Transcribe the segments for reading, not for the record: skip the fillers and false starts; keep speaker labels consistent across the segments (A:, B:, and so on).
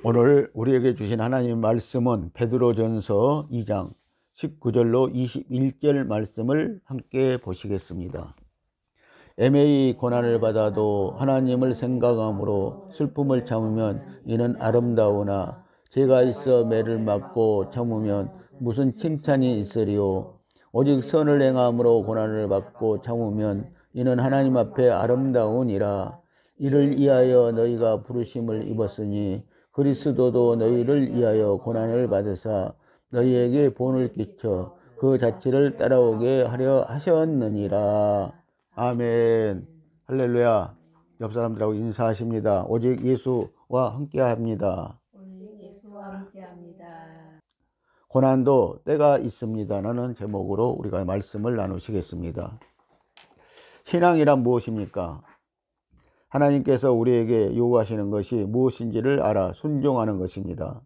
A: 오늘 우리에게 주신 하나님 말씀은 베드로전서 2장 19절로 21절 말씀을 함께 보시겠습니다. 애매히 고난을 받아도 하나님을 생각함으로 슬픔을 참으면 이는 아름다우나 죄가 있어 매를 맞고 참으면 무슨 칭찬이 있으리요. 오직 선을 행함으로 고난을 받고 참으면 이는 하나님 앞에 아름다우니라. 이를 위하여 너희가 부르심을 입었으니 그리스도도 너희를 위하여 고난을 받으사 너희에게 본을 끼쳐 그 자체를 따라오게 하려 하셨느니라. 아멘. 할렐루야. 옆 사람들하고 인사하십니다. 오직 예수와 함께합니다. 고난도 때가 있습니다. 라는 제목으로 우리가 말씀을 나누시겠습니다. 신앙이란 무엇입니까? 하나님께서 우리에게 요구하시는 것이 무엇인지를 알아 순종하는 것입니다.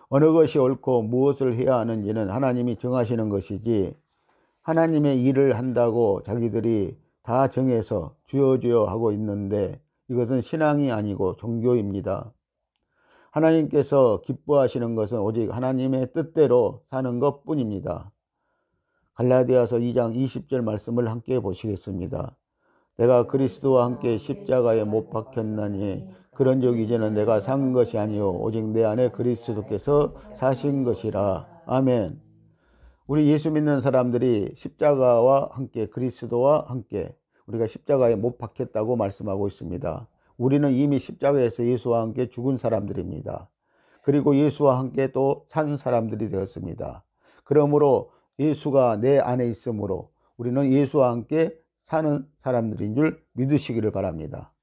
A: 어느 것이 옳고 무엇을 해야 하는지는 하나님이 정하시는 것이지 하나님의 일을 한다고 자기들이 다 정해서 주여 하고 있는데 이것은 신앙이 아니고 종교입니다. 하나님께서 기뻐하시는 것은 오직 하나님의 뜻대로 사는 것뿐입니다. 갈라디아서 2장 20절 말씀을 함께 보시겠습니다. 내가 그리스도와 함께 십자가에 못 박혔나니 그런즉 이제는 내가 산 것이 아니요 오직 내 안에 그리스도께서 사신 것이라. 아멘. 우리 예수 믿는 사람들이 십자가와 함께 그리스도와 함께 우리가 십자가에 못 박혔다고 말씀하고 있습니다. 우리는 이미 십자가에서 예수와 함께 죽은 사람들입니다. 그리고 예수와 함께 또 산 사람들이 되었습니다. 그러므로 예수가 내 안에 있으므로 우리는 예수와 함께 사는 사람들인 줄 믿으시기를 바랍니다.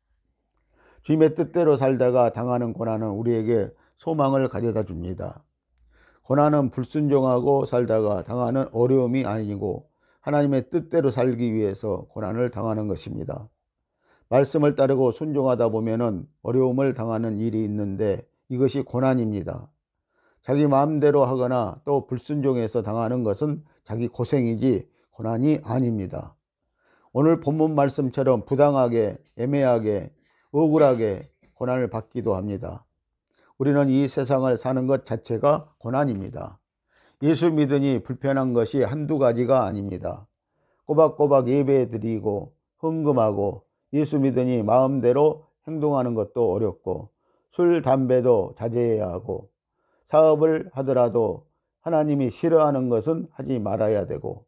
A: 주님의 뜻대로 살다가 당하는 고난은 우리에게 소망을 가져다 줍니다. 고난은 불순종하고 살다가 당하는 어려움이 아니고 하나님의 뜻대로 살기 위해서 고난을 당하는 것입니다. 말씀을 따르고 순종하다 보면은 어려움을 당하는 일이 있는데 이것이 고난입니다. 자기 마음대로 하거나 또 불순종해서 당하는 것은 자기 고생이지 고난이 아닙니다. 오늘 본문 말씀처럼 부당하게, 애매하게, 억울하게 고난을 받기도 합니다. 우리는 이 세상을 사는 것 자체가 고난입니다. 예수 믿으니 불편한 것이 한두 가지가 아닙니다. 꼬박꼬박 예배 드리고 헌금하고 예수 믿으니 마음대로 행동하는 것도 어렵고 술, 담배도 자제해야 하고 사업을 하더라도 하나님이 싫어하는 것은 하지 말아야 되고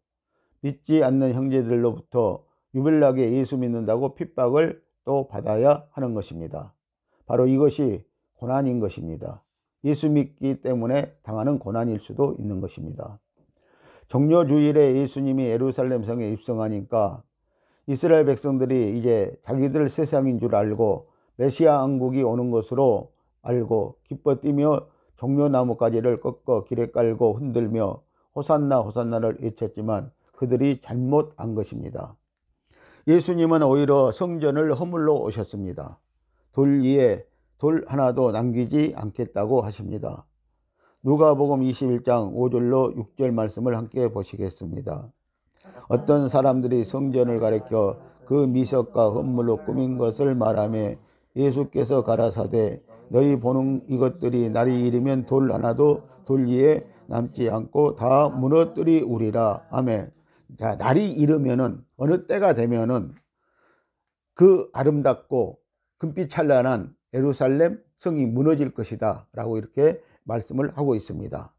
A: 믿지 않는 형제들로부터 유별나게 예수 믿는다고 핍박을 또 받아야 하는 것입니다. 바로 이것이 고난인 것입니다. 예수 믿기 때문에 당하는 고난일 수도 있는 것입니다. 종려주일에 예수님이 예루살렘 성에 입성하니까 이스라엘 백성들이 이제 자기들 세상인 줄 알고 메시아 왕국이 오는 것으로 알고 기뻐 뛰며 종려나무가지를 꺾어 길에 깔고 흔들며 호산나 호산나를 외쳤지만 그들이 잘못한 것입니다. 예수님은 오히려 성전을 허물러 오셨습니다. 돌 위에 돌 하나도 남기지 않겠다고 하십니다. 누가복음 21장 5절로 6절 말씀을 함께 보시겠습니다. 어떤 사람들이 성전을 가리켜 그 미석과 헌물로 꾸민 것을 말하며 예수께서 가라사대 너희 보는 이것들이 날이 이르면 돌 하나도 돌 위에 남지 않고 다 무너뜨리우리라. 아멘. 자, 날이 이르면은 어느 때가 되면은 그 아름답고 금빛 찬란한 예루살렘 성이 무너질 것이다 라고 이렇게 말씀을 하고 있습니다.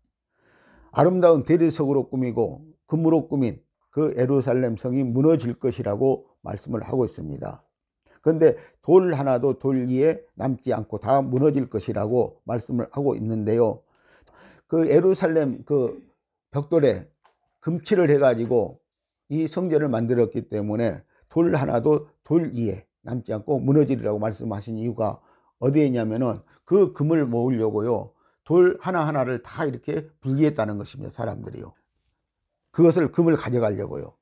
A: 아름다운 대리석으로 꾸미고 금으로 꾸민 그 예루살렘 성이 무너질 것이라고 말씀을 하고 있습니다. 그런데 돌 하나도 돌 위에 남지 않고 다 무너질 것이라고 말씀을 하고 있는데요. 그 예루살렘 그 벽돌에 금칠을 해가지고 이 성전을 만들었기 때문에 돌 하나도 돌 위에 남지 않고 무너지리라고 말씀하신 이유가 어디에 있냐면은 그 금을 모으려고요. 돌 하나하나를 다 이렇게 분리했다는 것입니다. 사람들이요. 그것을 금을 가져가려고요.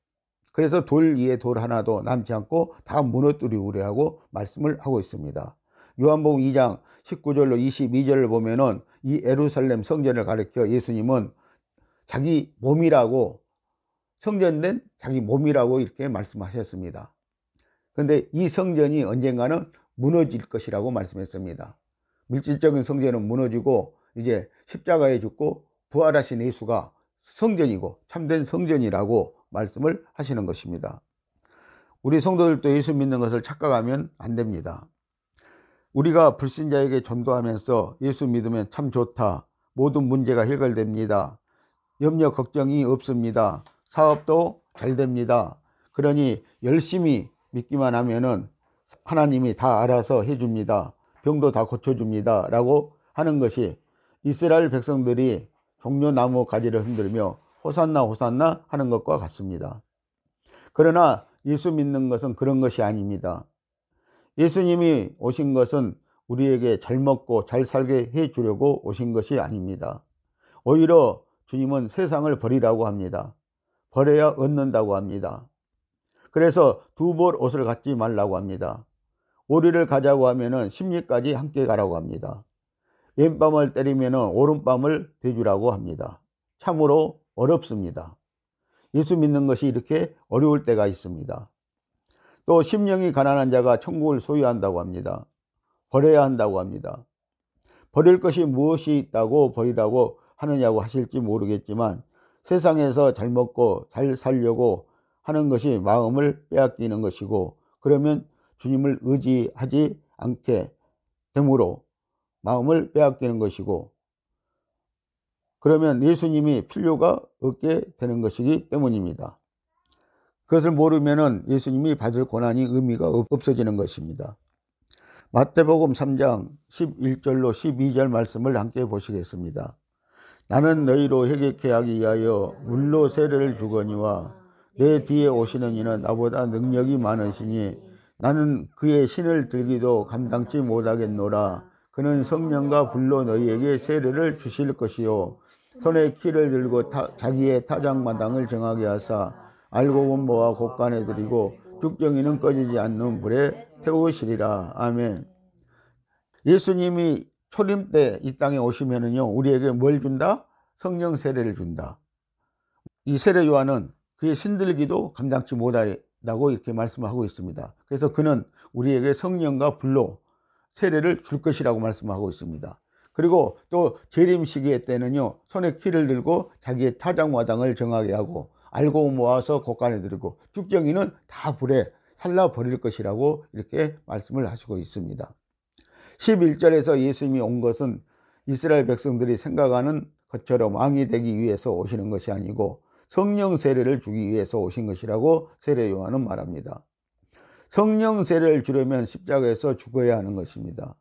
A: 그래서 돌 위에 돌 하나도 남지 않고 다 무너뜨리우리라고 말씀을 하고 있습니다. 요한복음 2장 19절로 22절을 보면은 이 예루살렘 성전을 가리켜 예수님은 자기 몸이라고 성전된 자기 몸이라고 이렇게 말씀하셨습니다. 그런데 이 성전이 언젠가는 무너질 것이라고 말씀했습니다. 물질적인 성전은 무너지고 이제 십자가에 죽고 부활하신 예수가 성전이고 참된 성전이라고 말씀을 하시는 것입니다. 우리 성도들도 예수 믿는 것을 착각하면 안 됩니다. 우리가 불신자에게 전도하면서 예수 믿으면 참 좋다, 모든 문제가 해결됩니다, 염려 걱정이 없습니다, 사업도 잘 됩니다, 그러니 열심히 믿기만 하면은 하나님이 다 알아서 해줍니다, 병도 다 고쳐줍니다 라고 하는 것이 이스라엘 백성들이 종려나무 가지를 흔들며 호산나 호산나 하는 것과 같습니다. 그러나 예수 믿는 것은 그런 것이 아닙니다. 예수님이 오신 것은 우리에게 잘 먹고 잘 살게 해 주려고 오신 것이 아닙니다. 오히려 주님은 세상을 버리라고 합니다. 버려야 얻는다고 합니다. 그래서 두 벌 옷을 갖지 말라고 합니다. 오리를 가자고 하면은 십리까지 함께 가라고 합니다. 왼밤을 때리면은 오른밤을 대주라고 합니다. 참으로 어렵습니다. 예수 믿는 것이 이렇게 어려울 때가 있습니다. 또 심령이 가난한 자가 천국을 소유한다고 합니다. 버려야 한다고 합니다. 버릴 것이 무엇이 있다고 버리라고 하느냐고 하실지 모르겠지만 세상에서 잘 먹고 잘 살려고 하는 것이 마음을 빼앗기는 것이고, 그러면 주님을 의지하지 않게 되므로 마음을 빼앗기는 것이고, 그러면 예수님이 필요가 없게 되는 것이기 때문입니다. 그것을 모르면 예수님이 받을 고난이 의미가 없어지는 것입니다. 마태복음 3장 11절로 12절 말씀을 함께 보시겠습니다. 나는 너희로 회개케 하기 위하여 물로 세례를 주거니와 내 뒤에 오시는 이는 나보다 능력이 많으시니 나는 그의 신을 들기도 감당치 못하겠노라. 그는 성령과 불로 너희에게 세례를 주실 것이요 손에 키를 들고 자기의 타작마당을 정하게 하사 알곡은 모아 곳간에 들이고 죽정이는 꺼지지 않는 불에 태우시리라. 아멘. 예수님이 초림 때 이 땅에 오시면은요, 우리에게 뭘 준다? 성령 세례를 준다. 이 세례 요한은 그의 신들기도 감당치 못하다고 이렇게 말씀하고 있습니다. 그래서 그는 우리에게 성령과 불로 세례를 줄 것이라고 말씀하고 있습니다. 그리고 또 재림 시기에 때는요, 손에 키를 들고 자기의 타작마당을 정하게 하고 알곡 모아서 곳간에 들이고 죽정이는 다 불에 살라 버릴 것이라고 이렇게 말씀을 하시고 있습니다. 11절에서 예수님이 온 것은 이스라엘 백성들이 생각하는 것처럼 왕이 되기 위해서 오시는 것이 아니고 성령 세례를 주기 위해서 오신 것이라고 세례 요한은 말합니다. 성령 세례를 주려면 십자가에서 죽어야 하는 것입니다.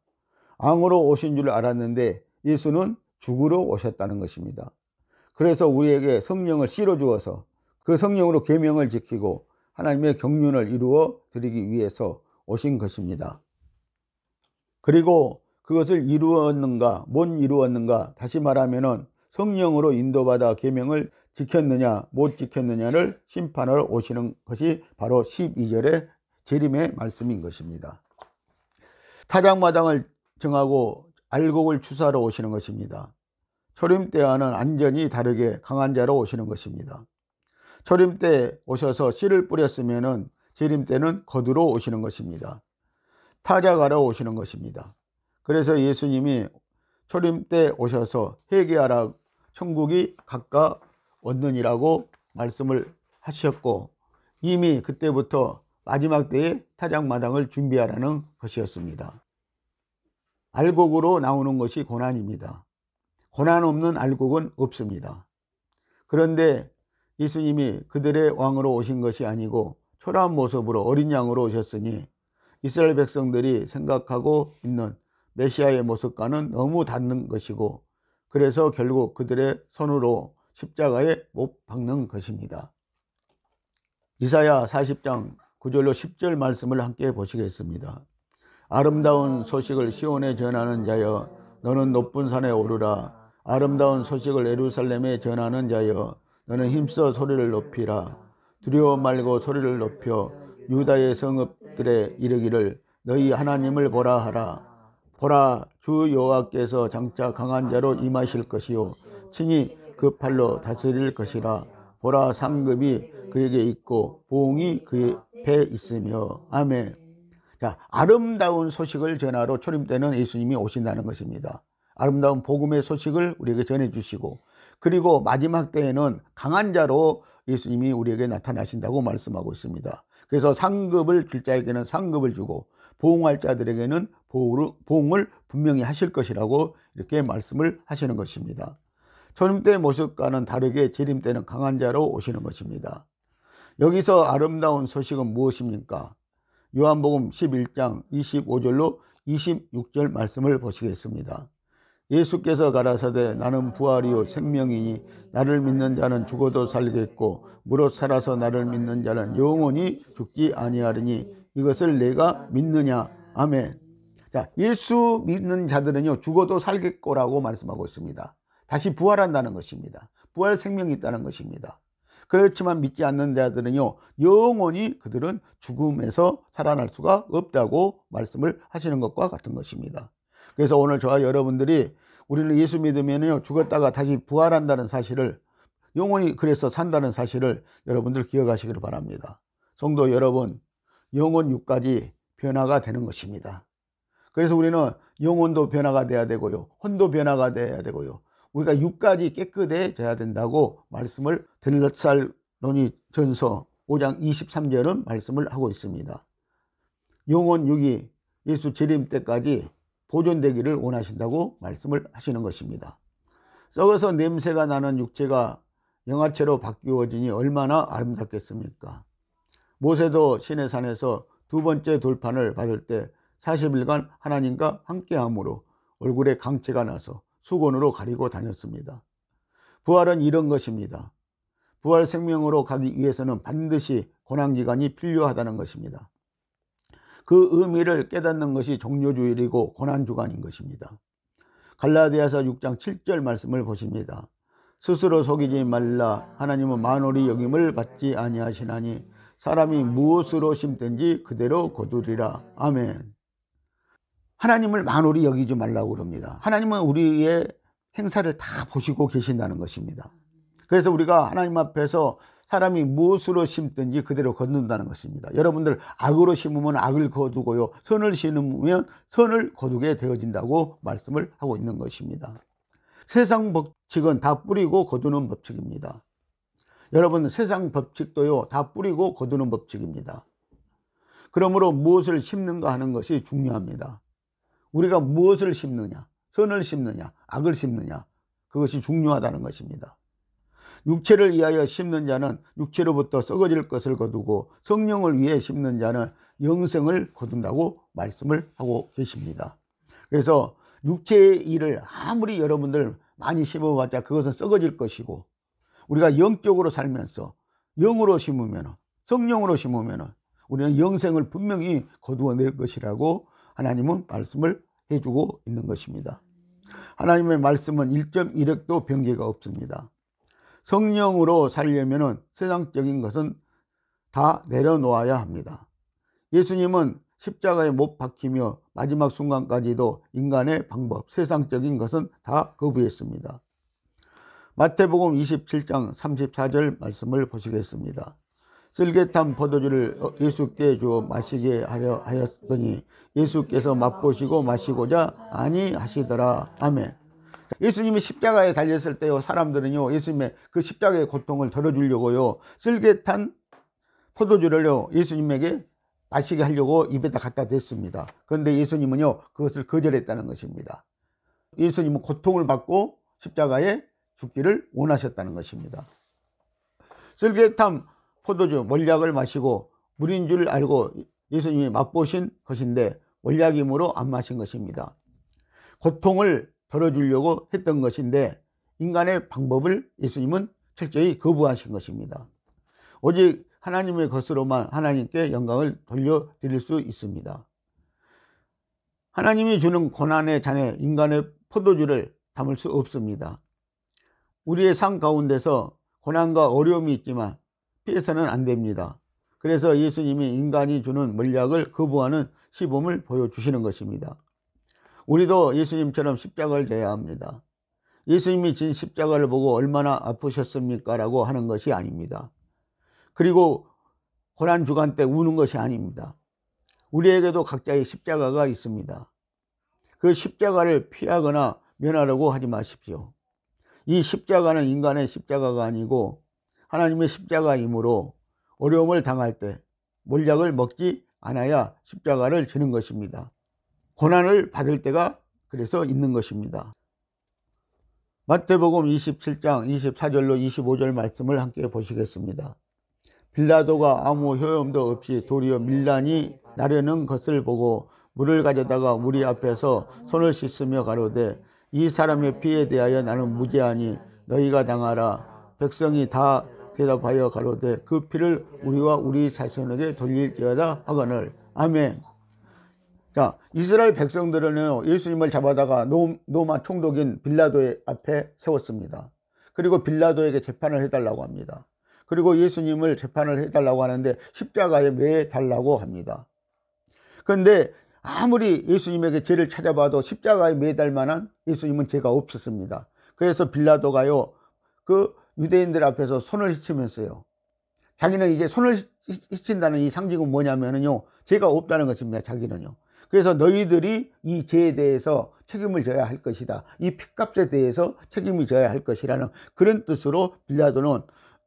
A: 왕으로 오신 줄 알았는데 예수는 죽으러 오셨다는 것입니다. 그래서 우리에게 성령을 실어 주어서 그 성령으로 계명을 지키고 하나님의 경륜을 이루어 드리기 위해서 오신 것입니다. 그리고 그것을 이루었는가, 못 이루었는가, 다시 말하면은 성령으로 인도받아 계명을 지켰느냐 못 지켰느냐를 심판하러 오시는 것이 바로 12절의 재림의 말씀인 것입니다. 타작마당을 정하고 알곡을 추수하러 오시는 것입니다. 초림 때와는 완전히 다르게 강한 자로 오시는 것입니다. 초림 때 오셔서 씨를 뿌렸으면은 재림 때는 거두러 오시는 것입니다. 타작하러 오시는 것입니다. 그래서 예수님이 초림 때 오셔서 회개하라, 천국이 가까웠느니라고 말씀을 하셨고, 이미 그때부터 마지막 때에 타작마당을 준비하라는 것이었습니다. 알곡으로 나오는 것이 고난입니다. 고난 없는 알곡은 없습니다. 그런데 예수님이 그들의 왕으로 오신 것이 아니고 초라한 모습으로 어린 양으로 오셨으니 이스라엘 백성들이 생각하고 있는 메시아의 모습과는 너무 다른 것이고, 그래서 결국 그들의 손으로 십자가에 못 박는 것입니다. 이사야 40장 9절로 10절 말씀을 함께 보시겠습니다. 아름다운 소식을 시온에 전하는 자여, 너는 높은 산에 오르라. 아름다운 소식을 예루살렘에 전하는 자여, 너는 힘써 소리를 높이라. 두려워 말고 소리를 높여 유다의 성읍들에 이르기를 너희 하나님을 보라 하라. 보라, 주 여호와께서 장차 강한 자로 임하실 것이요 친히 그 팔로 다스릴 것이라. 보라, 상급이 그에게 있고 보응이 그의 배에 있으며. 아멘. 자, 아름다운 소식을 전하러 초림 때는 예수님이 오신다는 것입니다. 아름다운 복음의 소식을 우리에게 전해주시고, 그리고 마지막 때에는 강한 자로 예수님이 우리에게 나타나신다고 말씀하고 있습니다. 그래서 상급을 줄 자에게는 상급을 주고 보응할 자들에게는 보응을 분명히 하실 것이라고 이렇게 말씀을 하시는 것입니다. 초림 때의 모습과는 다르게 재림 때는 강한 자로 오시는 것입니다. 여기서 아름다운 소식은 무엇입니까? 요한복음 11장 25절로 26절 말씀을 보시겠습니다. 예수께서 가라사대 나는 부활이요 생명이니 나를 믿는 자는 죽어도 살겠고 무릇 살아서 나를 믿는 자는 영원히 죽지 아니하리니 이것을 내가 믿느냐. 아멘. 자, 예수 믿는 자들은요 죽어도 살겠고라고 말씀하고 있습니다. 다시 부활한다는 것입니다. 부활 생명이 있다는 것입니다. 그렇지만 믿지 않는 자들은요 영원히 그들은 죽음에서 살아날 수가 없다고 말씀을 하시는 것과 같은 것입니다. 그래서 오늘 저와 여러분들이 우리는 예수 믿으면요 죽었다가 다시 부활한다는 사실을, 영원히 그래서 산다는 사실을 여러분들 기억하시기를 바랍니다. 성도 여러분, 영혼 육까지 변화가 되는 것입니다. 그래서 우리는 영혼도 변화가 돼야 되고요, 혼도 변화가 돼야 되고요, 우리가 육까지 깨끗해져야 된다고 말씀을 데살로니 전서 5장 23절은 말씀을 하고 있습니다. 영혼 육이 예수 재림 때까지 보존되기를 원하신다고 말씀을 하시는 것입니다. 썩어서 냄새가 나는 육체가 영화체로 바뀌어지니 얼마나 아름답겠습니까? 모세도 시내산에서 두 번째 돌판을 받을 때 40일간 하나님과 함께함으로 얼굴에 강체가 나서 수건으로 가리고 다녔습니다. 부활은 이런 것입니다. 부활 생명으로 가기 위해서는 반드시 고난기간이 필요하다는 것입니다. 그 의미를 깨닫는 것이 종료주일이고 고난주간인 것입니다. 갈라디아서 6장 7절 말씀을 보십니다. 스스로 속이지 말라. 하나님은 만홀히 여김을 받지 아니하시나니 사람이 무엇으로 심든지 그대로 거두리라. 아멘. 하나님을 만홀히 여기지 말라고 그럽니다. 하나님은 우리의 행사를 다 보시고 계신다는 것입니다. 그래서 우리가 하나님 앞에서 사람이 무엇으로 심든지 그대로 거둔다는 것입니다. 여러분들 악으로 심으면 악을 거두고요, 선을 심으면 선을 거두게 되어진다고 말씀을 하고 있는 것입니다. 세상 법칙은 다 뿌리고 거두는 법칙입니다. 여러분, 세상 법칙도요 다 뿌리고 거두는 법칙입니다. 그러므로 무엇을 심는가 하는 것이 중요합니다. 우리가 무엇을 심느냐, 선을 심느냐 악을 심느냐, 그것이 중요하다는 것입니다. 육체를 위하여 심는 자는 육체로부터 썩어질 것을 거두고 성령을 위해 심는 자는 영생을 거둔다고 말씀을 하고 계십니다. 그래서 육체의 일을 아무리 여러분들 많이 심어봤자 그것은 썩어질 것이고, 우리가 영적으로 살면서 영으로 심으면, 성령으로 심으면 우리는 영생을 분명히 거두어낼 것이라고 하나님은 말씀을 해주고 있는 것입니다. 하나님의 말씀은 1.1획도 변개가 없습니다. 성령으로 살려면 세상적인 것은 다 내려놓아야 합니다. 예수님은 십자가에 못 박히며 마지막 순간까지도 인간의 방법, 세상적인 것은 다 거부했습니다. 마태복음 27장 34절 말씀을 보시겠습니다. 쓸개탄 포도주를 예수께 주어 마시게 하려 하였더니 예수께서 맛보시고 마시고자 아니하시더라. 아멘. 예수님이 십자가에 달렸을 때요, 사람들은요 예수님의 그 십자가의 고통을 덜어주려고요 쓸개탄 포도주를요 예수님에게 마시게 하려고 입에다 갖다 댔습니다. 그런데 예수님은요 그것을 거절했다는 것입니다. 예수님은 고통을 받고 십자가에 죽기를 원하셨다는 것입니다. 쓸개탄 포도주 몰약을 마시고 물인 줄 알고 예수님이 맛보신 것인데 몰약이므로 안 마신 것입니다. 고통을 덜어주려고 했던 것인데 인간의 방법을 예수님은 철저히 거부하신 것입니다. 오직 하나님의 것으로만 하나님께 영광을 돌려드릴 수 있습니다. 하나님이 주는 고난의 잔에 인간의 포도주를 담을 수 없습니다. 우리의 삶 가운데서 고난과 어려움이 있지만 피해서는 안 됩니다. 그래서 예수님이 인간이 주는 몰약을 거부하는 시범을 보여주시는 것입니다. 우리도 예수님처럼 십자가를 져야 합니다. 예수님이 진 십자가를 보고 얼마나 아프셨습니까? 라고 하는 것이 아닙니다. 그리고 고난주간 때 우는 것이 아닙니다. 우리에게도 각자의 십자가가 있습니다. 그 십자가를 피하거나 면하려고 하지 마십시오. 이 십자가는 인간의 십자가가 아니고 하나님의 십자가이므로 어려움을 당할 때 몰약을 먹지 않아야 십자가를 지는 것입니다. 고난을 받을 때가 그래서 있는 것입니다. 마태복음 27장 24절로 25절 말씀을 함께 보시겠습니다. 빌라도가 아무 효용도 없이 도리어 밀란이 나르는 것을 보고 물을 가져다가 무리 앞에서 손을 씻으며 가로되 이 사람의 피에 대하여 나는 무죄하니 너희가 당하라. 백성이 다 대답하여 가로되 그 피를 우리와 우리 자손에게 돌릴지어다 하거늘. 아멘. 자, 이스라엘 백성들은 예수님을 잡아다가 로마 총독인 빌라도의 앞에 세웠습니다. 그리고 빌라도에게 재판을 해달라고 합니다. 그리고 예수님을 재판을 해달라고 하는데 십자가에 매달라고 합니다. 그런데 아무리 예수님에게 죄를 찾아봐도 십자가에 매달 만한 예수님은 죄가 없었습니다. 그래서 빌라도가요, 그 유대인들 앞에서 손을 씻으면서요, 자기는 이제 손을 씻힌다는 이 상징은 뭐냐면요, 죄가 없다는 것입니다. 자기는요. 그래서 너희들이 이 죄에 대해서 책임을 져야 할 것이다. 이 핏값에 대해서 책임을 져야 할 것이라는 그런 뜻으로 빌라도는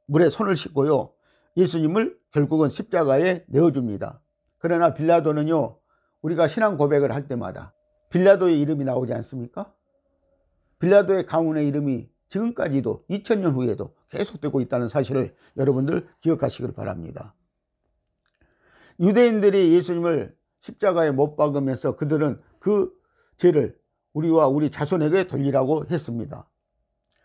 A: 물에 손을 씻고요, 예수님을 결국은 십자가에 내어줍니다. 그러나 빌라도는요, 우리가 신앙 고백을 할 때마다 빌라도의 이름이 나오지 않습니까? 빌라도의 가문의 이름이 지금까지도 2000년 후에도 계속되고 있다는 사실을 여러분들 기억하시길 바랍니다. 유대인들이 예수님을 십자가에 못 박으면서 그들은 그 죄를 우리와 우리 자손에게 돌리라고 했습니다.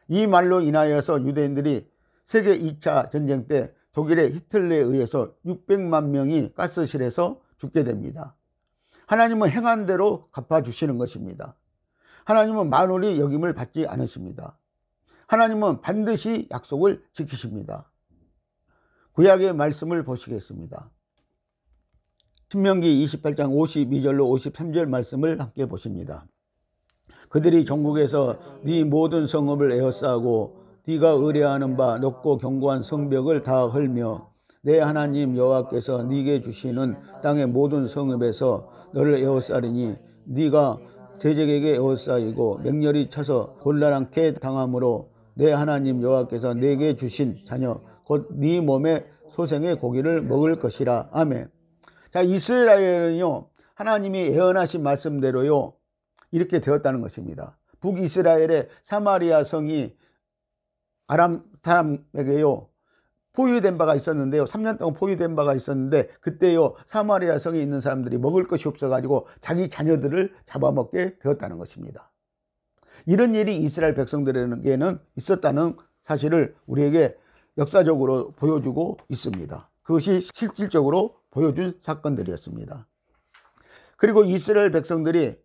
A: 이 말로 인하여서 유대인들이 세계 2차 전쟁 때 독일의 히틀러에 의해서 600만 명이 가스실에서 죽게 됩니다. 하나님은 행한 대로 갚아주시는 것입니다. 하나님은 만홀히 여김을 받지 않으십니다. 하나님은 반드시 약속을 지키십니다. 구약의 말씀을 보시겠습니다. 신명기 28장 52절로 53절 말씀을 함께 보십니다. 그들이 전국에서 네 모든 성읍을 에워싸고 네가 의뢰하는 바 높고 견고한 성벽을 다 헐며 내 하나님 여호와께서 네게 주시는 땅의 모든 성읍에서 너를 에워싸리니 네가 대적에게 에워싸이고 맹렬히 쳐서 곤란하게 당함으로 내 하나님 여호와께서 네게 주신 자녀 곧 네 몸의 소생의 고기를 먹을 것이라. 아멘. 자, 이스라엘은요, 하나님이 예언하신 말씀대로요, 이렇게 되었다는 것입니다. 북이스라엘의 사마리아 성이 아람 사람에게요, 포위된 바가 있었는데요, 3년 동안 포위된 바가 있었는데, 그때요, 사마리아 성에 있는 사람들이 먹을 것이 없어가지고 자기 자녀들을 잡아먹게 되었다는 것입니다. 이런 일이 이스라엘 백성들에게는 있었다는 사실을 우리에게 역사적으로 보여주고 있습니다. 그것이 실질적으로 보여준 사건들이었습니다. 그리고 이스라엘 백성들이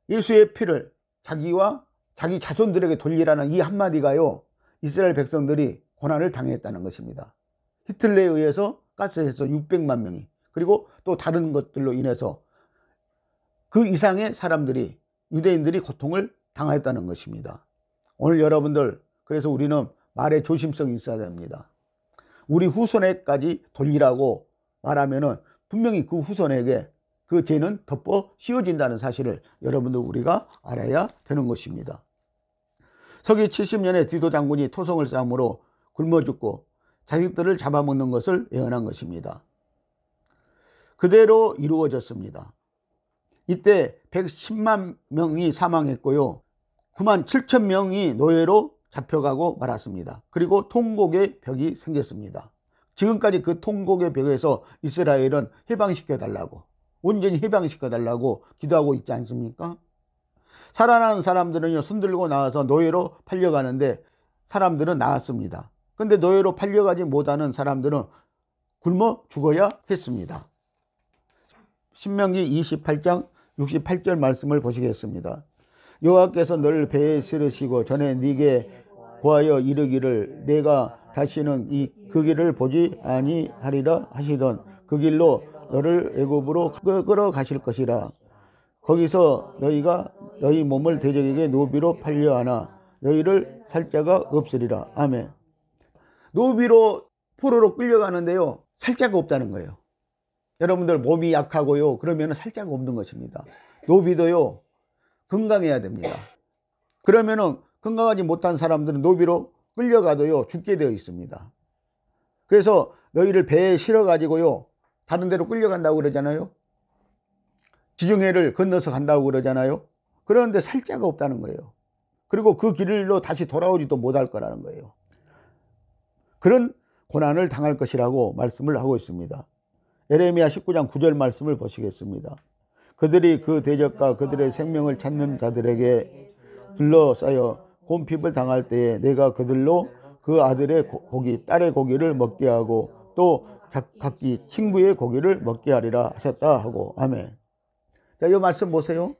A: 예수의 피를 자기와 자기 자손들에게 돌리라는 이 한마디가요, 이스라엘 백성들이 고난을 당했다는 것입니다. 히틀러에 의해서 가스에서 600만 명이, 그리고 또 다른 것들로 인해서 그 이상의 사람들이, 유대인들이 고통을 당했다는 것입니다. 오늘 여러분들, 그래서 우리는 말에 조심성이 있어야 됩니다. 우리 후손에까지 돌리라고 말하면은 분명히 그 후손에게 그 죄는 덮어 씌워진다는 사실을 여러분들 우리가 알아야 되는 것입니다. 서기 70년에 디도 장군이 토성을 싸움으로 굶어 죽고 자식들을 잡아먹는 것을 예언한 것입니다. 그대로 이루어졌습니다. 이때 110만 명이 사망했고요, 9만 7천 명이 노예로 잡혀가고 말았습니다. 그리고 통곡의 벽이 생겼습니다. 지금까지 그 통곡의 벽에서 이스라엘은 해방시켜달라고, 온전히 해방시켜달라고 기도하고 있지 않습니까? 살아난 사람들은요, 손들고 나와서 노예로 팔려가는데 사람들은 나왔습니다. 근데 노예로 팔려가지 못하는 사람들은 굶어 죽어야 했습니다. 신명기 28장 68절 말씀을 보시겠습니다. 여호와께서 너를 배에 실으시고 전에 네게 고하여 이르기를 내가 다시는 그 길을 보지 아니하리라 하시던 그 길로 너를 애굽으로 끌어가실 것이라. 거기서 너희가 너희 몸을 대적에게 노비로 팔려하나 너희를 살 자가 없으리라. 아멘. 노비로 포로로 끌려가는데요, 살 자가 없다는 거예요. 여러분들 몸이 약하고요, 그러면 살짝 없는 것입니다. 노비도요 건강해야 됩니다. 그러면은 건강하지 못한 사람들은 노비로 끌려가도요 죽게 되어 있습니다. 그래서 너희를 배에 실어 가지고요 다른 데로 끌려간다고 그러잖아요. 지중해를 건너서 간다고 그러잖아요. 그런데 살자가 없다는 거예요. 그리고 그 길로 다시 돌아오지도 못할 거라는 거예요. 그런 고난을 당할 것이라고 말씀을 하고 있습니다. 예레미야 19장 9절 말씀을 보시겠습니다. 그들이 그 대적과 그들의 생명을 찾는 자들에게 둘러싸여 곰핍을 당할 때에 내가 그들로 그 아들의 고기, 딸의 고기를 먹게 하고 또 각기 친구의 고기를 먹게 하리라 하셨다 하고. 아멘. 자, 이 말씀 보세요.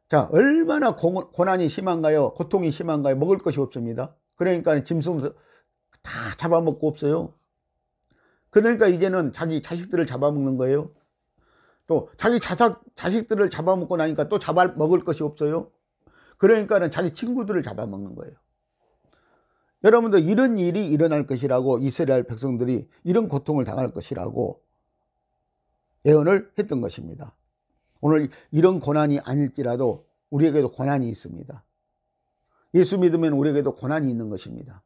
A: 자, 얼마나 고난이 심한가요? 고통이 심한가요? 먹을 것이 없습니다. 그러니까 짐승 다 잡아먹고 없어요. 그러니까 이제는 자기 자식들을 잡아먹는 거예요. 또 자기 자식들을 잡아먹고 나니까 또 잡아먹을 것이 없어요. 그러니까는 자기 친구들을 잡아먹는 거예요. 여러분들 이런 일이 일어날 것이라고, 이스라엘 백성들이 이런 고통을 당할 것이라고 예언을 했던 것입니다. 오늘 이런 고난이 아닐지라도 우리에게도 고난이 있습니다. 예수 믿으면 우리에게도 고난이 있는 것입니다.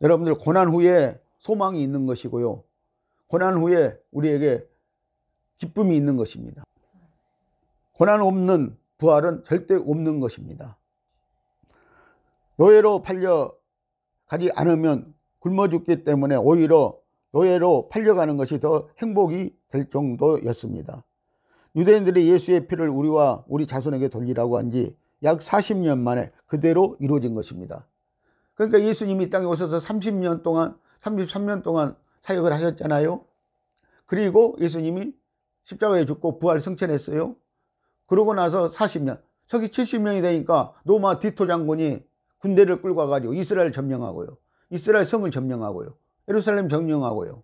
A: 여러분들 고난 후에 소망이 있는 것이고요, 고난 후에 우리에게 기쁨이 있는 것입니다. 고난 없는 부활은 절대 없는 것입니다. 노예로 팔려가지 않으면 굶어 죽기 때문에 오히려 노예로 팔려가는 것이 더 행복이 될 정도였습니다. 유대인들이 예수의 피를 우리와 우리 자손에게 돌리라고 한 지 약 40년 만에 그대로 이루어진 것입니다. 그러니까 예수님이 땅에 오셔서 33년 동안 사역을 하셨잖아요. 그리고 예수님이 십자가에 죽고 부활 승천했어요. 그러고 나서 40년, 서기 70년이 되니까 로마 디토 장군이 군대를 끌고 와가지고 이스라엘 점령하고요, 이스라엘 성을 점령하고요, 예루살렘 점령하고요.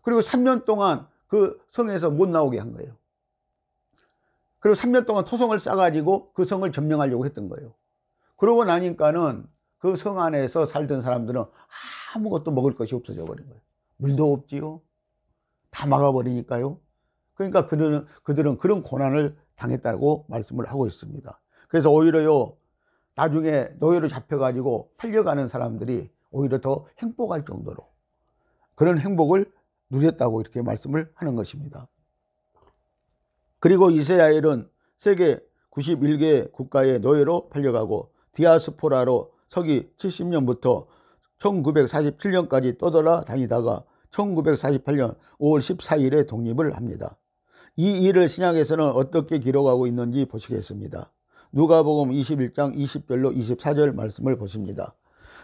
A: 그리고 3년 동안 그 성에서 못 나오게 한 거예요. 그리고 3년 동안 토성을 싸가지고 그 성을 점령하려고 했던 거예요. 그러고 나니까는 그 성 안에서 살던 사람들은 아무것도 먹을 것이 없어져 버린 거예요. 물도 없지요. 다 막아버리니까요. 그러니까 그들은 그런 고난을 당했다고 말씀을 하고 있습니다. 그래서 오히려요, 나중에 노예로 잡혀가지고 팔려가는 사람들이 오히려 더 행복할 정도로 그런 행복을 누렸다고 이렇게 말씀을 하는 것입니다. 그리고 이스라엘은 세계 91개 국가의 노예로 팔려가고 디아스포라로 서기 70년부터 1947년까지 떠돌아 다니다가 1948년 5월 14일에 독립을 합니다. 이 일을 신약에서는 어떻게 기록하고 있는지 보시겠습니다. 누가복음 21장 20절로 24절 말씀을 보십니다.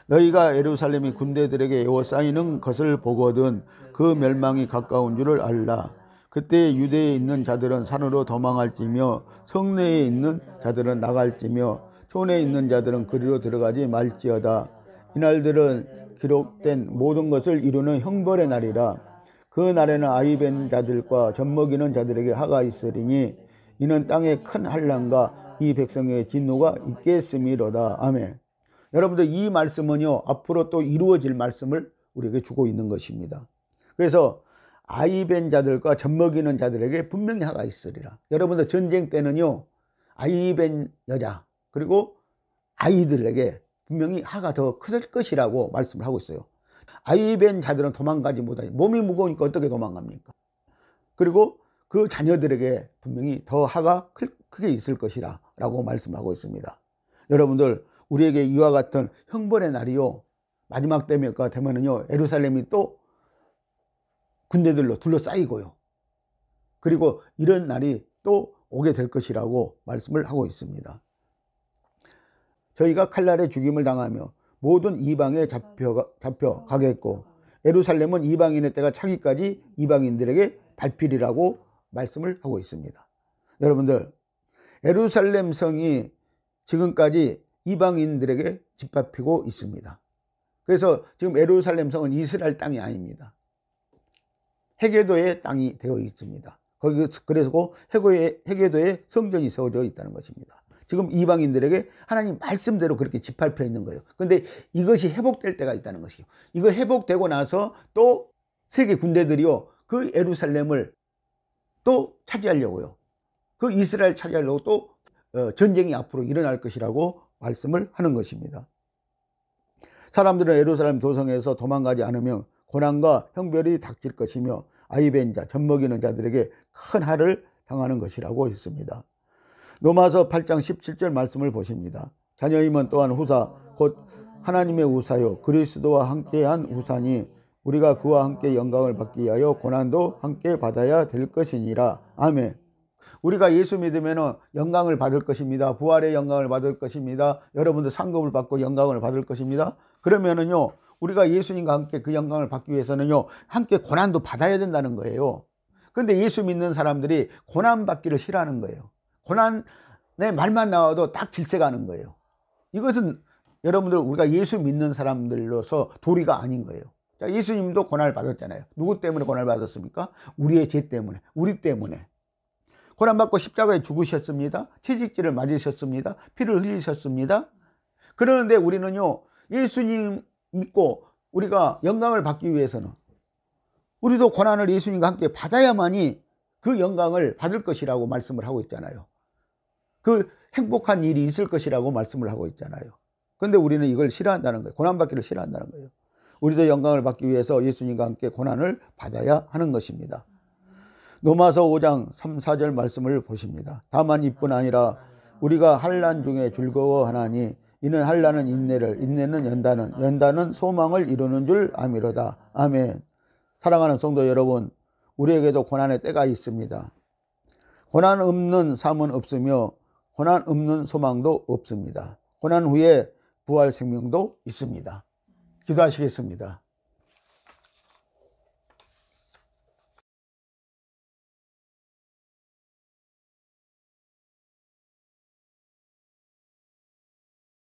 A: 너희가 예루살렘이 군대들에게 에워싸이는 것을 보거든 그 멸망이 가까운 줄을 알라. 그때 유대에 있는 자들은 산으로 도망할지며 성내에 있는 자들은 나갈지며 촌에 있는 자들은 그리로 들어가지 말지어다. 이날들은 기록된 모든 것을 이루는 형벌의 날이라. 그 날에는 아이 벤 자들과 젖먹이는 자들에게 하가 있으리니 이는 땅에 큰 환난과 이 백성의 진노가 있겠음이로다. 아멘. 여러분들 이 말씀은요, 앞으로 또 이루어질 말씀을 우리에게 주고 있는 것입니다. 그래서 아이 벤 자들과 젖먹이는 자들에게 분명히 하가 있으리라. 여러분들 전쟁 때는요, 아이 벤 여자 그리고 아이들에게 분명히 하가 더 클 것이라고 말씀을 하고 있어요. 아이 벤 자들은 도망가지 못하지, 몸이 무거우니까 어떻게 도망갑니까? 그리고 그 자녀들에게 분명히 더 하가 크게 있을 것이라 라고 말씀하고 있습니다. 여러분들 우리에게 이와 같은 형벌의 날이요, 마지막 때가 되면은요, 예루살렘이 또 군대들로 둘러싸이고요, 그리고 이런 날이 또 오게 될 것이라고 말씀을 하고 있습니다. 저희가 칼날에 죽임을 당하며 모든 이방에 잡혀가겠고 예루살렘은 이방인의 때가 차기까지 이방인들에게 밟히리라고 말씀을 하고 있습니다. 여러분들 예루살렘 성이 지금까지 이방인들에게 짓밟히고 있습니다. 그래서 지금 예루살렘 성은 이스라엘 땅이 아닙니다. 헤게도의 땅이 되어 있습니다. 그래서 헤게도에 성전이 세워져 있다는 것입니다. 지금 이방인들에게 하나님 말씀대로 그렇게 짓밟혀 있는 거예요. 그런데 이것이 회복될 때가 있다는 것이요. 이거 회복되고 나서 또 세계 군대들이요, 그 예루살렘을 또 차지하려고요. 그 이스라엘 차지하려고 또 전쟁이 앞으로 일어날 것이라고 말씀을 하는 것입니다. 사람들은 예루살렘 도성에서 도망가지 않으면 고난과 형벌이 닥칠 것이며 아이벤 자, 젖먹이는 자들에게 큰 할을 당하는 것이라고 했습니다. 로마서 8장 17절 말씀을 보십니다. 자녀임은 또한 후사 곧 하나님의 후사요 그리스도와 함께한 후사니 우리가 그와 함께 영광을 받기 위하여 고난도 함께 받아야 될 것이니라. 아멘. 우리가 예수 믿으면 영광을 받을 것입니다. 부활의 영광을 받을 것입니다. 여러분들 상급을 받고 영광을 받을 것입니다. 그러면은요, 우리가 예수님과 함께 그 영광을 받기 위해서는요, 함께 고난도 받아야 된다는 거예요. 그런데 예수 믿는 사람들이 고난 받기를 싫어하는 거예요. 고난의 말만 나와도 딱 질색하는 거예요. 이것은 여러분들 우리가 예수 믿는 사람들로서 도리가 아닌 거예요. 자, 예수님도 고난을 받았잖아요. 누구 때문에 고난을 받았습니까? 우리의 죄 때문에, 우리 때문에. 고난받고 십자가에 죽으셨습니다. 채찍질을 맞으셨습니다. 피를 흘리셨습니다. 그러는데 우리는요, 예수님 믿고 우리가 영광을 받기 위해서는 우리도 고난을 예수님과 함께 받아야만이 그 영광을 받을 것이라고 말씀을 하고 있잖아요. 그 행복한 일이 있을 것이라고 말씀을 하고 있잖아요. 그런데 우리는 이걸 싫어한다는 거예요. 고난받기를 싫어한다는 거예요. 우리도 영광을 받기 위해서 예수님과 함께 고난을 받아야 하는 것입니다. 로마서 5장 3, 4절 말씀을 보십니다. 다만 이뿐 아니라 우리가 환난 중에 즐거워하나니 이는 환난은 인내를, 인내는 연단은, 연단은 소망을 이루는 줄 아미로다. 아멘. 사랑하는 성도 여러분, 우리에게도 고난의 때가 있습니다. 고난 없는 삶은 없으며 고난 없는 소망도 없습니다. 고난 후에 부활 생명도 있습니다. 기도하시겠습니다.